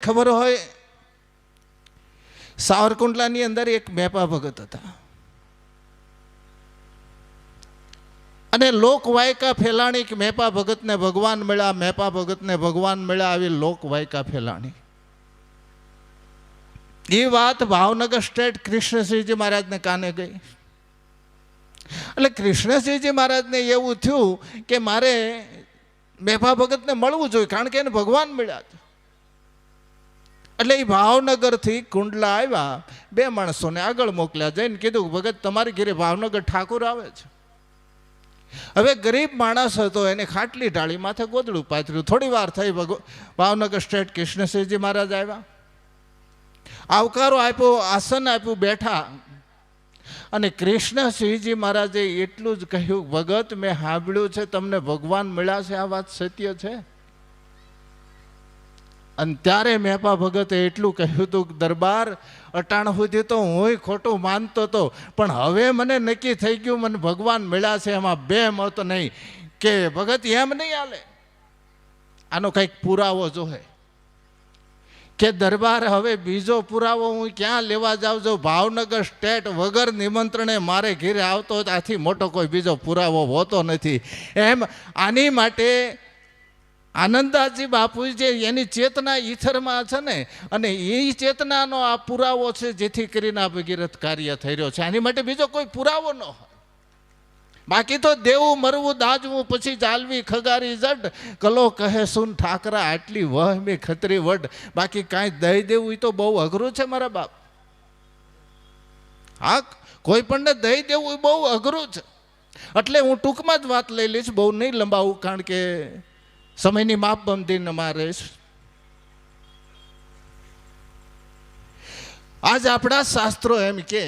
ખબર હોય, સાવરકુંડલાની અંદર એક મેપા ભગત હતા અને લોકવાયકા ફેલાણી કે મેપા ભગતને ભગવાન મળ્યા, મેપા ભગતને ભગવાન મળ્યા, આવી લોકવાયકા ફેલાણી. એ વાત ભાવનગર સ્ટેટ કૃષ્ણસિંહજી મહારાજને કાને ગઈ. એટલે કૃષ્ણસિંહજી મહારાજને એવું થયું કે મારે મેપા ભગતને મળવું જોઈએ, કારણ કે એને ભગવાન મળ્યા છે. એટલે એ ભાવનગરથી કુંડલા આવ્યા, 2 માણસોને આગળ મોકલ્યા, જઈને કીધું ભગત તમારી ઘરે ભાવનગર ઠાકોર આવે છે. હવે ગરીબ માણસ હતો, એને ખાટલી ઢાળી માથે ગોદડું પાથર્યું. થોડી વાર થઈ, ભાવનગર સ્ટેટ કૃષ્ણસિંહજી મહારાજ આવ્યા, આવકારો આપ્યો, આસન આપ્યું, બેઠા. અને કૃષ્ણસિંહજી મહારાજે એટલું જ કહ્યું, ભગત મેં સાંભળ્યું છે તમને ભગવાન મળ્યા છે, આ વાત સત્ય છે? અને ત્યારે મેપા ભગતે એટલું કહ્યું હતું કે દરબાર, અટાણ સુધી તો હું ખોટું માનતો હતો, પણ હવે મને નક્કી થઈ ગયું મને ભગવાન મળ્યા છે, એમાં 2 મત નહીં. કે ભગત એમ નહીં હાલે, આનો કંઈક પુરાવો જોહે. કે દરબાર હવે બીજો પુરાવો હું ક્યાં લેવા જાઉં છું? ભાવનગર સ્ટેટ વગર નિમંત્રણે મારે ઘેરે આવતો, આથી મોટો કોઈ બીજો પુરાવો હોતો નથી. એમ આની માટે આનંદાજી બાપુ જે એની ચેતના ઈથરમાં છે ને, અને એ ચેતનાનો આ પુરાવો છે, જેથી કરીને આ ભગીરથ કાર્ય થઈ રહ્યો છે. આની માટે બીજો કોઈ પુરાવો ન હોય. બાકી તો દેવું મરવું દાજવું પછી ચાલવી ખગારી જડ, કલો કહે સુન ઠાકરા આટલી વહમી ખતરી વડ. બાકી કાંઈ દઈ દેવું એ તો બહુ અઘરું છે મારા બાપ. હા, કોઈ પણને દઈ દેવું એ બહુ અઘરું છે. એટલે હું ટૂંકમાં જ વાત લઈ લઈશ, બહુ નહીં લંબાવું, કારણ કે સમયની માપબંધીને મારે. આજ આપણા શાસ્ત્રો એમ કે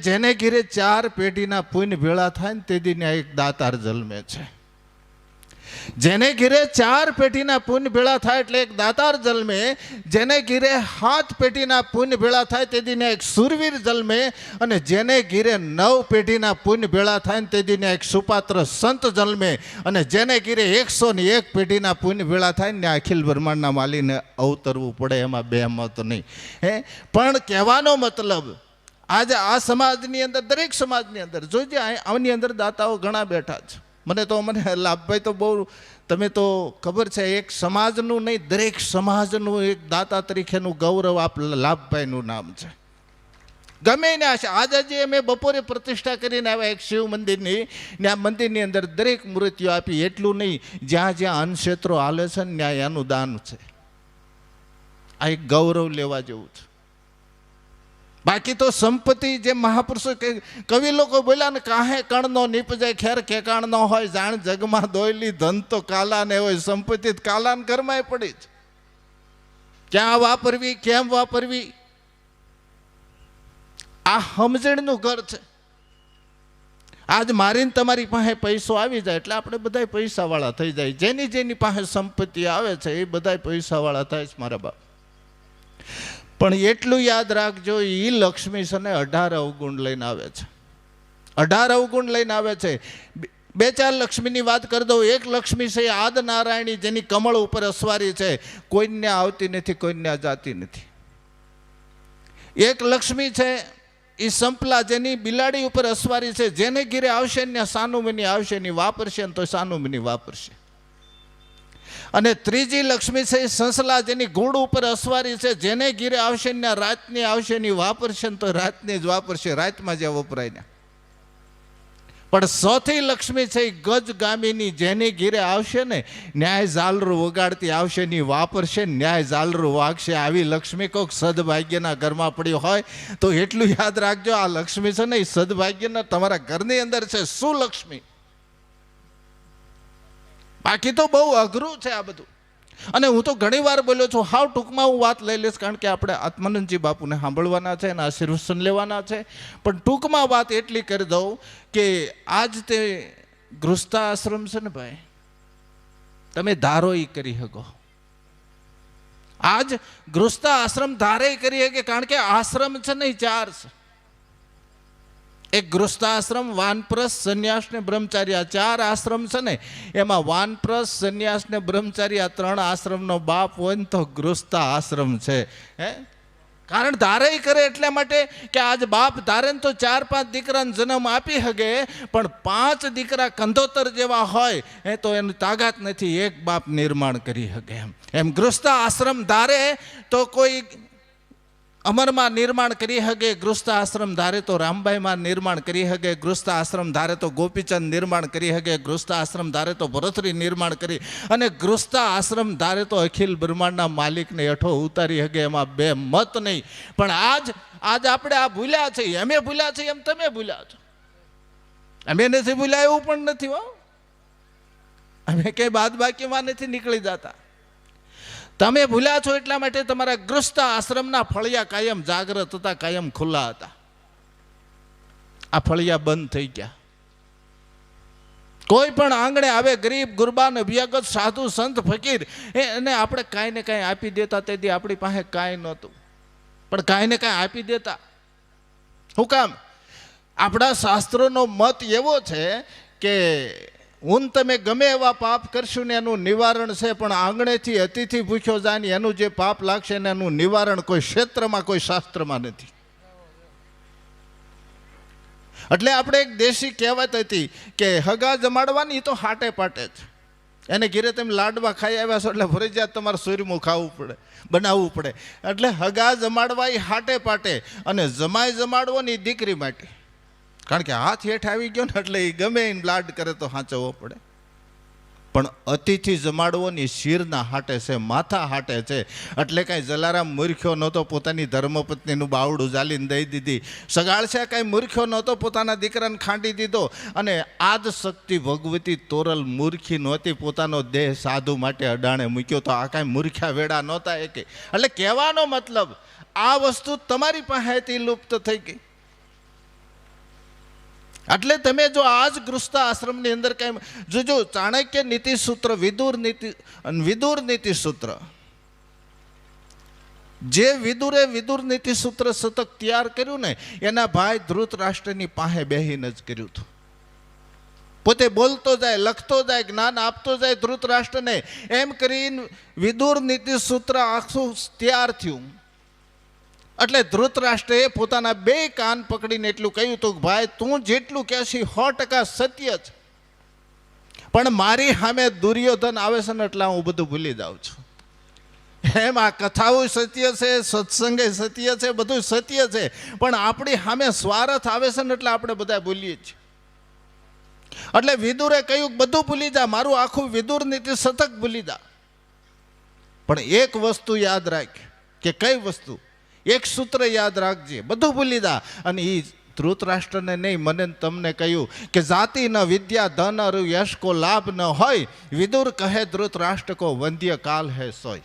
જેને ઘીરે 4 પેઢીના પુણ્ય ભેળા થાય ને તે દિને એક દાતાર જન્મે છે. જેને ઘીરે 4 પેઢીના પુણ્ય ભેળા થાય એટલે એક દાતાર જન્મે. જેને ઘીરે 7 પેઢીના પુણ્ય ભેળા થાય તે દિને એક સુરવીર જન્મે. અને જેને ઘીરે 9 પેઢીના પુણ્ય ભેળા થાય ને તે દિને એક સુપાત્ર સંત જન્મે. અને જેને ઘીરે 101 પેઢીના પુણ્ય ભેળા થાય ને અખિલ બ્રહ્માંડના માલીને અવતરવું પડે. એમાં 2 મત નહીં. પણ કહેવાનો મતલબ, આજે આ સમાજની અંદર, દરેક સમાજની અંદર જોઈજે, આની અંદર દાતાઓ ઘણા બેઠા છે. મને લાભભાઈ તો બહુ, તમે તો ખબર છે, એક સમાજનું નહીં દરેક સમાજનું એક દાતા તરીકેનું ગૌરવ આપ લાભભાઈનું નામ છે. ગમે એને આશે. આજે જે અમે બપોરે પ્રતિષ્ઠા કરીને આવ્યા એક શિવ મંદિરની, ને આ મંદિરની અંદર દરેક મૂર્તિઓ આપી. એટલું નહીં, જ્યાં જ્યાં અન્નક્ષેત્રો હાલે છે ને ત્યાં એનું દાન છે. આ એક ગૌરવ લેવા જેવું છે. બાકી તો સંપત્તિ, જે મહાપુરુષો કવિ લોકો બોલ્યા ને, કાહે કણનો નીપજાય ખેર કેકાણ ન હોય, જાણ જગમાં દોયલી ધન તો કાલાને હોય, સંપત્તિ કાલાન ઘરમાં પડી જ. ક્યાં વાપરવી, કેમ વાપરવી, આ સમજણનું ઘર છે. આજ મારીને તમારી પાસે પૈસો આવી જાય એટલે આપણે બધા પૈસાવાળા થઈ જાય. જેની પાસે સંપત્તિ આવે છે એ બધા પૈસાવાળા થાય છે મારા બાપ. પણ એટલું યાદ રાખજો, એ લક્ષ્મી છે ને 18 અવગુણ લઈને આવે છે. 18 અવગુણ લઈને આવે છે. 2-4 લક્ષ્મીની વાત કરી દઉં. એક લક્ષ્મી છે આદ નારાયણી, જેની કમળ ઉપર અસવારી છે, કોઈને આવતી નથી, કોઈને જાતી નથી. એક લક્ષ્મી છે એ સંપલા, જેની બિલાડી ઉપર અસવારી છે, જેને ઘીરે આવશે ને સાનુમની આવશે, ની વાપરશે ને તો સાનુમની વાપરશે. અને ત્રીજી લક્ષ્મી છે સંસલા, જેની ઘોડ ઉપર અસવારી છે, જેને ઘીરે આવશે ને રાતની આવશે, ની વાપરશે ને તો રાતની જ વાપરશે, રાતમાં જે વપરાય ને. પણ ચોથી લક્ષ્મી છે ગજગામીની, જેની ઘીરે આવશે ને ન્યાય ઝાલરું વગાડતી આવશે, ની વાપરશે, ન્યાય ઝાલરું વાગશે. આવી લક્ષ્મી કોઈક સદભાગ્યના ઘરમાં પડી હોય તો એટલું યાદ રાખજો, આ લક્ષ્મી છે ને એ સદભાગ્યના તમારા ઘરની અંદર છે. શું લક્ષ્મી? બાકી તો બહુ અઘરું છે આ બધું. અને હું તો ઘણી વાર બોલ્યો છું, હાવ ટૂંકમાં હું વાત લઈ લઈશ, કારણ કે આપણે આત્માનંદજી બાપુને સાંભળવાના છે અને આશીર્વચન લેવાના છે. પણ ટૂંકમાં વાત એટલી કરી દઉં કે આજ તે ગૃહસ્થ આશ્રમ છે ને ભાઈ, તમે ધારો એ કરી શકો. આજ ગૃહસ્થ આશ્રમ ધારે કરી શકે, કારણ કે આશ્રમ છે ને 4 છે. એક ગૃહસ્થાશ્રમ, વાનપ્રસ્થ, સંન્યાસ ને બ્રહ્મચારી, આ 4 આશ્રમ છે ને, એમાં વાનપ્રસ્થ, સંન્યાસ ને બ્રહ્મચારી, આ 3 આશ્રમનો બાપ હોય ને તો ગૃહસ્થ આશ્રમ છે. હે, કારણ ધારે કરે એટલા માટે કે આજ બાપ ધારે ને તો 4-5 દીકરાને જન્મ આપી શકે, પણ 5 દીકરા કંધોતર જેવા હોય એ તો એની તાકાત નથી એક બાપ નિર્માણ કરી શકે. એમ ગૃહસ્થ આશ્રમ ધારે તો કોઈ અમરમાં નિર્માણ કરી શકે, ગૃહસ્થ આશ્રમ ધારે તો રામબાઈમાં નિર્માણ કરી શકે, ગૃહસ્થ આશ્રમ ધારે તો ગોપીચંદ નિર્માણ કરી શકે, ગૃહસ્થ આશ્રમ ધારે તો ભરતરી નિર્માણ કરી, અને ગૃહસ્થ આશ્રમ ધારે તો અખિલ બ્રહ્માંડના માલિકને હેઠો ઉતારી શકે. એમાં 2 મત નહીં. પણ આજ આપણે આ ભૂલ્યા છે, અમે ભૂલ્યા છે એમ તમે ભૂલ્યા છો. અમે નથી ભૂલ્યા એવું પણ નથી હો, અમે કઈ બાદ બાકીમાં નથી નીકળી જતા. તમે ભૂલ્યા છો એટલા માટે તમારા ગૃહસ્થ આશ્રમના ફળિયા કાયમ જાગ્રત હતા, કાયમ ખુલ્લા હતા. આ ફળિયા બંધ થઈ ગયા. કોઈ પણ આંગણે આવે ગરીબ, ગુરબાન, અભ્યાગત, સાધુ, સંત, ફકીર, એને આપણે કાંઈ ને કાંઈ આપી દેતા. તેથી આપણી પાસે કાંઈ નહોતું, પણ કાંઈ ને કાંઈ આપી દેતા. શું કામ? આપણા શાસ્ત્રોનો મત એવો છે કે તમે ગમે એવા પાપ કરશું ને એનું નિવારણ છે, પણ આંગણેથી અતિથિ ભૂખ્યો જાય ને એનું જે પાપ લાગશે ને એનું નિવારણ કોઈ ક્ષેત્રમાં, કોઈ શાસ્ત્રમાં નથી. એટલે આપણે એક દેશી કહેવત હતી કે હગા જમાડવાની એ તો હાટે પાટે જ. એને ઘીરે તમે લાડવા ખાઈ આવ્યા છો એટલે ફરજિયાત તમારે સૂર્યમું ખાવું પડે, બનાવવું પડે. એટલે હગા જમાડવા એ હાટે પાટે, અને જમાઈ જમાડવો ને એ દીકરી માટે. કારણ કે હાથ હેઠ આવી ગયો ને એટલે એ ગમે એને લાડ કરે તો સાચવવો પડે. પણ અતિથિ જમાડવો ને શિરના હાટે છે, માથા હાટે છે. એટલે કાંઈ જલારામ મૂર્ખ્યો નહોતો, પોતાની ધર્મપત્નીનું બાવડું જાલીને દઈ દીધી. સગાળશે કાંઈ મૂર્ખ્યો નહોતો, પોતાના દીકરાને ખાંડી દીધો. અને આદ શક્તિ ભગવતી તોરલ મૂર્ખી નહોતી, પોતાનો દેહ સાધુ માટે અડાણે મૂક્યો. તો આ કાંઈ મૂર્ખ્યા વેડા નહોતા એકે. એટલે કહેવાનો મતલબ આ વસ્તુ તમારી પાસેથી લુપ્ત થઈ ગઈ. એટલે તમે જો આજ ગૃહસ્થ આશ્રમની અંદર કઈ જો ચાણક્ય નીતિ સૂત્ર, વિદુર નીતિ સૂત્ર, જે વિદુર નીતિ સૂત્ર શતક તૈયાર કર્યું ને એના ભાઈ ધૃતરાષ્ટ્રની પાસે બેહીને જ કર્યું હતું. પોતે બોલતો જાય, લખતો જાય, જ્ઞાન આપતો જાય ધૃતરાષ્ટ્રને. એમ કરીને વિદુર નીતિ સૂત્ર આખું તૈયાર થયું. એટલે ધૃતરાષ્ટ્રએ પોતાના 2 કાન પકડીને એટલું કહ્યું હતું કે ભાઈ તું જેટલું કહેશી 100% સત્ય જ, પણ મારી સામે દુર્યોધન આવે છે ને એટલે હું બધું ભૂલી જાઉં છું. એમ આ કથાઓ સત્ય છે, સત્સંગે સત્ય છે, બધું સત્ય છે, પણ આપણી સામે સ્વાર્થ આવે છે ને એટલે આપણે બધા ભૂલીએ છીએ. એટલે વિદુરે કહ્યું બધું ભૂલી જા, મારું આખું વિદુર નીતિ શતક ભૂલી જા, પણ એક વસ્તુ યાદ રાખ. કે કઈ વસ્તુ? એક સૂત્ર યાદ રાખજે, બધું ભૂલી જા. અને એ ધૃતરાષ્ટ્રને નહીં, મને તમને કહ્યું કે જાતિ ન વિદ્યા ધન અર યશ કો લાભ ન હોય, વિદુર કહે ધૃતરાષ્ટ્ર કો વંદ્ય કાલ હે સોય.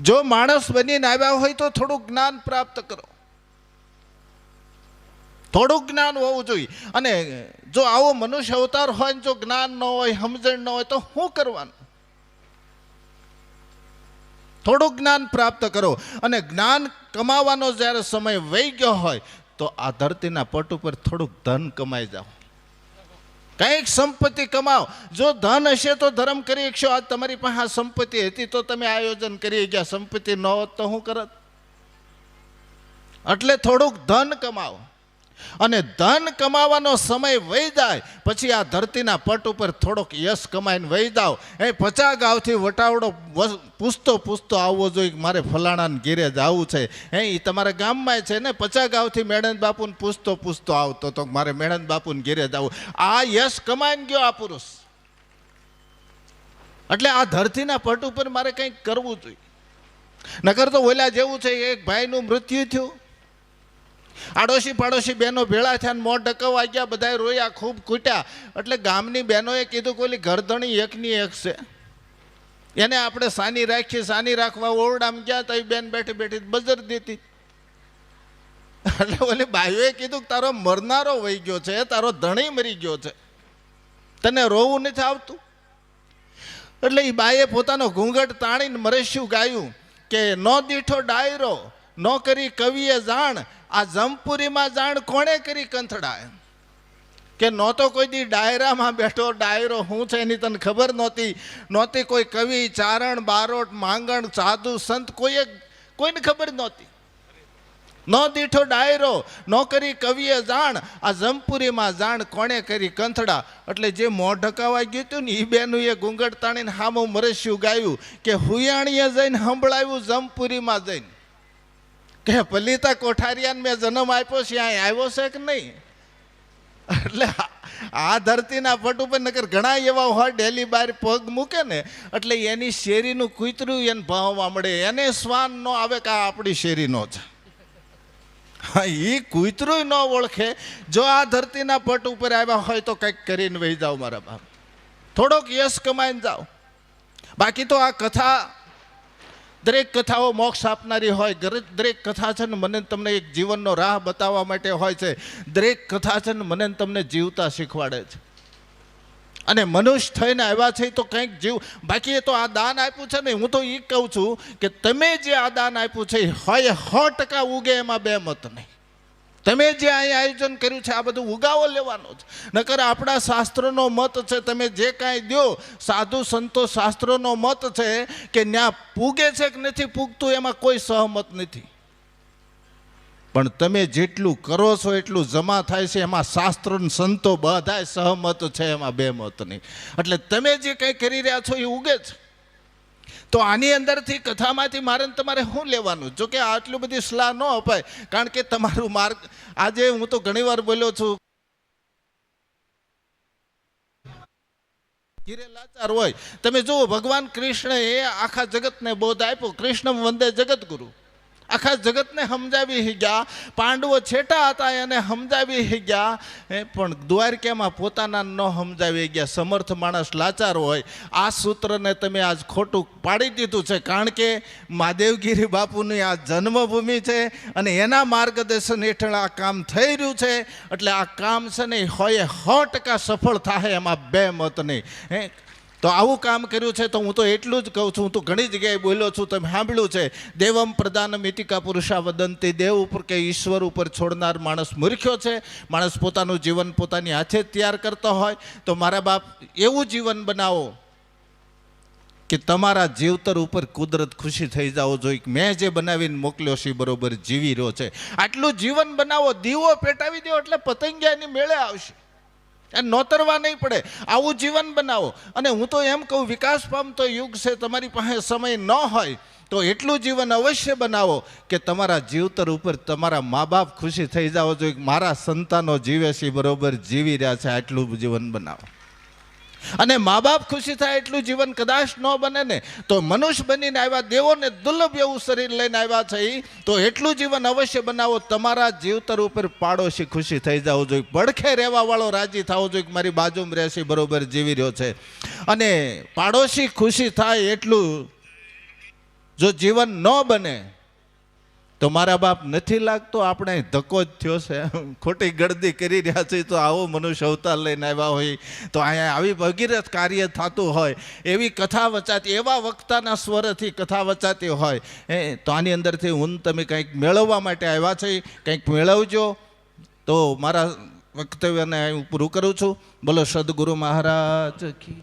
જો માણસ બનીને આવ્યા હોય તો થોડું જ્ઞાન પ્રાપ્ત કરો, થોડું જ્ઞાન હોવું જોઈએ. અને જો આવો મનુષ્ય અવતાર હોય, જો જ્ઞાન ન હોય, સમજણ ન હોય તો શું કરવાનું? થોડું જ્ઞાન પ્રાપ્ત કરો. અને જ્ઞાન કમાવાનો જ્યારે સમય વહી ગયો હોય તો આ ધરતીના પટ ઉપર થોડુંક ધન કમાઈ જાઓ, કંઈક સંપત્તિ કમાઓ. જો ધન હશે તો ધર્મ કરી શકશો. આજ તમારી પાસે આ સંપત્તિ હતી તો તમે આયોજન કરી ગયા, સંપત્તિ ન હોત તો શું કરત? એટલે થોડુંક ધન કમાઓ. અને ધન કમાવાનો સમય વહી જાય પછી આ ધરતીના પટ ઉપર થોડોક યશ કમાઈને વહી જાઓ. 50 ગાંવથી વટાવડો પૂછતો આવવો જોઈએ, મારે ફલાણાને ઘેરે જવું છે. એ તમારા ગામમાં છે ને, 50 ગાંવથી મેણંદ બાપુને પૂછતો આવતો તો મારે મેણંદ બાપુને ઘેરે જવું. આ યશ કમાઈને ગયો આ પુરુષ. એટલે આ ધરતીના પટ ઉપર મારે કંઈક કરવું જોઈએ. નકર તો ઓલા જેવું છે, એક ભાઈનું મૃત્યુ થયું, આડોશી પાડોશી બહેનો ભેળા થયા, મોં ડકવવા ગયા, બધા રોયા, ખૂબ કૂટ્યા. એટલે ગામની બહેનોએ કીધું કે ઓલી ઘરધણી એકની એક છે, એને આપણે સાની રાખીએ. સાની રાખવા ઓરડામાં ગયા તો એ બેન બેઠી બેઠી બજર દેતી. એટલે ઓલી બાઈઓએ કીધું કે તારો મરનારો વહી ગયો છે, તારો ધણી મરી ગયો છે, તને રોવું નથી આવતું? એટલે એ બાઈએ પોતાનો ઘૂંઘટ તાણીને મરેશ્યું ગાયું કે નો દીઠો ડાયરો નો કરી કવિએ જાણ, આ જમપુરીમાં જાણ કોણે કરી કંથડા. કે નહોતો કોઈ દી ડાયરામાં બેઠો, ડાયરો શું છે એની તને ખબર નહોતી કોઈ કવિ, ચારણ, બારોટ, માંગણ, સાધુ, સંત કોઈને ખબર નહોતી. નો દીઠો ડાયરો, નો કરી કવિએ જાણ, આ જમપુરીમાં જાણ કોણે કરી કંથડા. એટલે જે મોં ઢકાવાઈ ગયું હતું ને એ બેનું એ ઘૂંઘટ તાણીને હામું મરસ્યું ગાયું કે હુયાણીએ જઈને સંભળાવ્યું જમપુરીમાં જઈને કે પલિતા કોઠારિયાને મેં જન્મ આપ્યો છે, અહીં આવ્યો છે કે નહીં. એટલે આ ધરતીના પટ ઉપર નકર ઘણા એવા હોય ડેલી બહાર પગ મૂકે ને એટલે એની શેરીનું કૂતરું એને ભાવવા મળે, એને શ્વાન ન આવે કે આ આપણી શેરીનો છે. હા, એ કૂતરું ન ઓળખે. જો આ ધરતીના પટ ઉપર આવ્યા હોય તો કંઈક કરીને વહી જાઓ મારા બાપ, થોડોક યશ કમાઈને જાઓ. બાકી તો આ કથા, દરેક કથાઓ મોક્ષ આપનારી હોય. દરેક કથા છે ને મને તમને એક જીવનનો રાહ બતાવવા માટે હોય છે. દરેક કથા છે ને મને તમને જીવતા શીખવાડે છે. અને મનુષ્ય થઈને આવ્યા છે તો કંઈક જીવ. બાકી એ તો આ દાન આપ્યું છે ને, હું તો એ કહું છું કે તમે જે આ દાન આપ્યું છે હોય 100% ઉગે, એમાં બે મત નહીં. તમે જે અહીં આયોજન કર્યું છે આ બધું ઉગાવો લેવાનો છે. નકર આપણા શાસ્ત્રોનો મત છે, તમે જે કાંઈ દો, સાધુ સંતો શાસ્ત્રોનો મત છે કે ત્યાં પૂગે છે કે નથી પૂગતું એમાં કોઈ સહમત નથી. પણ તમે જેટલું કરો છો એટલું જમા થાય છે, એમાં શાસ્ત્રો સંતો બધાય સહમત છે, એમાં બે મત નહીં. એટલે તમે જે કંઈ કરી રહ્યા છો એ ઉગે છે. તો આની અંદરથી કથામાંથી મારે તમારે શું લેવાનું? જો કે આટલી બધી સલાહ ન અપાય, કારણ કે તમારું માર્ગ, આજે હું તો ઘણી વાર બોલ્યો છું, લાચાર હોય. તમે જુઓ, ભગવાન કૃષ્ણએ આખા જગતને બોધ આપ્યો. કૃષ્ણ વંદે જગત ગુરુ, આખા જગતને સમજાવી ગયા. પાંડવો છેટા હતા એને સમજાવી ગયા, પણ દ્વારકામાં પોતાના ન સમજાવી ગયા. સમર્થ માણસ લાચાર હોય. આ સૂત્રને તમે આજ ખોટું પાડી દીધું છે, કારણ કે મહાદેવગીરી બાપુની આ જન્મભૂમિ છે અને એના માર્ગદર્શન હેઠળ આ કામ થઈ રહ્યું છે. એટલે આ કામ છે ને હોય 100% સફળ થાય, એમાં બે મત નહીં. તો આવું કામ કર્યું છે. તો હું તો એટલું જ કહું છું, હું તો ઘણી જગ્યાએ બોલ્યો છું, તમે સાંભળ્યું છે, દેવમ પ્રદાન મિતિકા પુરુષા વદંતી. દેવ ઉપર કે ઈશ્વર ઉપર છોડનાર માણસ મૂર્ખ્યો છે. માણસ પોતાનું જીવન પોતાની હાથે જ તૈયાર કરતો હોય. તો મારા બાપ, એવું જીવન બનાવો કે તમારા જીવતર ઉપર કુદરત ખુશી થઈ જાવો જોઈએ. મેં જે બનાવીને મોકલ્યો છે બરોબર જીવી રહ્યો છે, આટલું જીવન બનાવો. દીવો પેટાવી દો એટલે પતંગિયાની મેળે આવશે, નોતરવા નહીં પડે. આવું જીવન બનાવો. અને હું તો એમ કહું, વિકાસ પામતો યુગ છે, તમારી પાસે સમય ન હોય તો એટલું જીવન અવશ્ય બનાવો કે તમારા જીવતર ઉપર તમારા મા બાપ ખુશી થઈ જાવ જોઈએ. મારા સંતાનો જીવે છે બરોબર જીવી રહ્યા છે, આટલું જીવન બનાવો. અને મા બાપ ખુશી થાય એટલું જીવન કદાચ ન બને ને તો મનુષ્ય બનીને આવ્યા, દેવોને દુર્લભ એવું શરીર લઈને આવ્યા છે, તો એટલું જીવન અવશ્ય બનાવો. તમારા જીવતર ઉપર પાડોશી ખુશી થઈ જવું જોઈએ, પડખે રહેવા વાળો રાજી થવો જોઈએ કે મારી બાજુમાં રહેશે બરોબર જીવી રહ્યો છે. અને પાડોશી ખુશી થાય એટલું જો જીવન ન બને તો મારા બાપ નથી લાગતો આપણે ધક્કો જ થયો છે, ખોટી ગળદી કરી રહ્યા છે. તો આવો મનુષ્ય અવતાર લઈને આવ્યા હોય તો અહીંયા આવી ભગીરથ કાર્ય થતું હોય, એવી કથા વચાતી, એવા વક્તાના સ્વરથી કથા વચાતી હોય, તો આની અંદરથી હું તમે કંઈક મેળવવા માટે આવ્યા છે, કંઈક મેળવજો. તો મારા વક્તવ્યને હું પૂરું કરું છું. બોલો સદગુરુ મહારાજ કી.